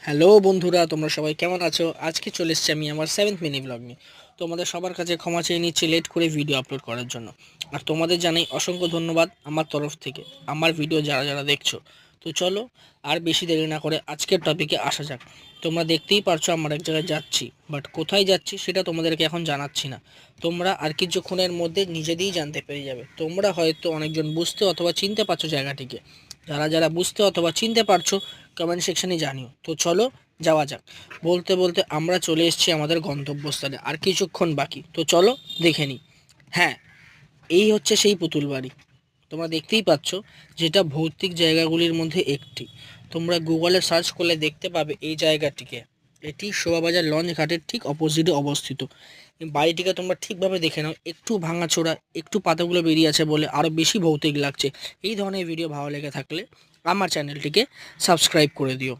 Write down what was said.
Hello বন্ধুরা, তোমরা সবাই কেমন আছো? আজকে চলে এসেছি আমি আমার 7th মিনি ব্লগ নিয়ে। তোমাদের সবার কাছে ক্ষমা চেয়ে নিচ্ছি লেট করে ভিডিও আপলোড করার জন্য। আর তোমাদের জানাই অসংখ্য ধন্যবাদ আমার তরফ থেকে, আমার ভিডিও যারা যারা দেখছো। তো চলো আর বেশি দেরি না করে আজকের টপিকে আসা যাক। তোমরা দেখতেই পারছো আমরা এক জায়গায় যাচ্ছি, বাট কোথায় যাচ্ছি সেটা তোমাদেরকে এখন জানাচ্ছি না। তোমরা আর কিছুক্ষণের মধ্যে নিজেদেই জানতে পেরে যাবে। তোমরা হয়তো অনেকজন বুঝতে অথবা চিনতে পারছো জায়গাটিকে। যারা যারা বুঝতে অথবা চিনতে পারছো কমেন্ট সেকশনে জানিও। তো চলো যাওয়া যাক। বলতে বলতে আমরা চলে এসেছি আমাদের গন্তব্যস্থানে, আর কিছুক্ষণ বাকি। তো চলো দেখে নিই। হ্যাঁ, এই হচ্ছে সেই পুতুল বাড়ি। তোমরা দেখতেই পাচ্ছ, যেটা ভৌতিক জায়গাগুলির মধ্যে একটি। তোমরা গুগলে সার্চ করলে দেখতে পাবে এই জায়গাটিকে। এটি শোভাবাজার লঞ্চ ঘাটের ঠিক অপোজিটে অবস্থিত। এই বাড়িটিকে তোমরা ঠিকভাবে দেখে নাও, একটু ভাঙাচোরা, একটু পাতাগুলো বেরিয়ে আছে বলে আরও বেশি ভৌতিক লাগছে। এই ধরনের ভিডিও ভালো লেগে থাকলে আমার চ্যানেলটিকে সাবস্ক্রাইব করে দিও।